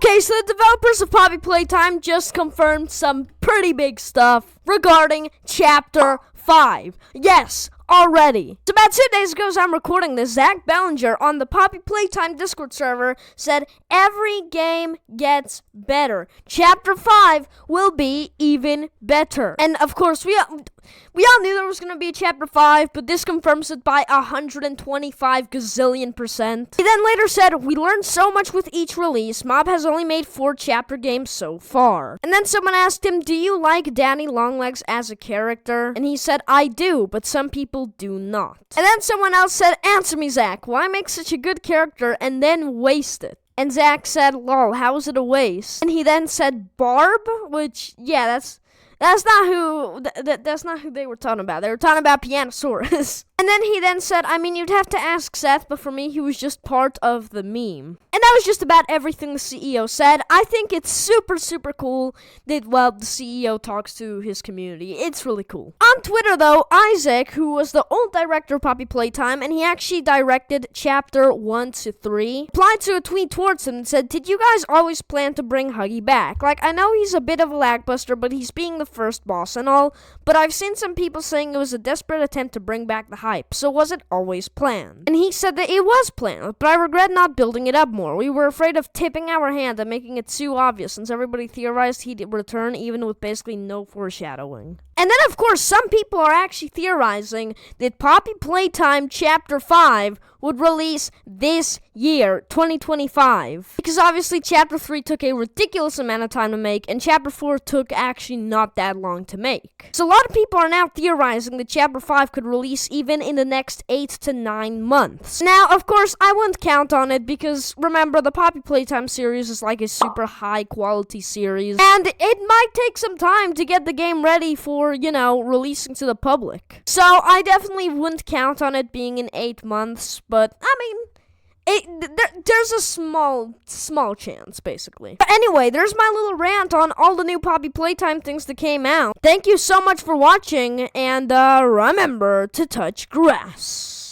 Okay, so the developers of Poppy Playtime just confirmed some pretty big stuff regarding Chapter 5. Yes, already. It's about 2 days ago as I'm recording this, Zach Bellinger on the Poppy Playtime Discord server said every game gets better. Chapter 5 will be even better. And of course, we all knew there was going to be a Chapter 5, but this confirms it by 125 gazillion%. He then later said, we learned so much with each release. Mob has only made 4 chapter games so far. And then someone asked him, do you like Danny Longlegs as a character? And he said, I do, but some people do not. And then someone else said, answer me, Zach, why make such a good character and then waste it? And Zach said, lol, how is it a waste? And he then said, Barb, which, yeah, that's not who they were talking about. They were talking about Pianosaurus. And then he then said, I mean, you'd have to ask Seth, but for me, he was just part of the meme. And that was just about everything the CEO said. I think it's super, super cool that, well, the CEO talks to his community. It's really cool. On Twitter, though, Isaac, who was the old director of Poppy Playtime, and he actually directed Chapter 1 to 3, replied to a tweet towards him and said, did you guys always plan to bring Huggy back? Like, I know he's a bit of a lagbuster, but he's being the first boss and all, but I've seen some people saying it was a desperate attempt to bring back the hype, so was it always planned? And he said that it was planned, but I regret not building it up more. We were afraid of tipping our hand and making it too obvious, since everybody theorized he'd return even with basically no foreshadowing. And then, of course, some people are actually theorizing that Poppy Playtime Chapter 5 would release this year, 2025. Because obviously Chapter 3 took a ridiculous amount of time to make, and Chapter 4 took actually not that long to make. So a lot of people are now theorizing that Chapter 5 could release even in the next 8 to 9 months. Now, of course, I wouldn't count on it because, remember, the Poppy Playtime series is like a super high quality series, and it might take some time to get the game ready for, you know, releasing to the public. So I definitely wouldn't count on it being in 8 months, but I mean, there's a small chance, basically. But anyway, there's my little rant on all the new Poppy Playtime things that came out. Thank you so much for watching, and remember to touch grass.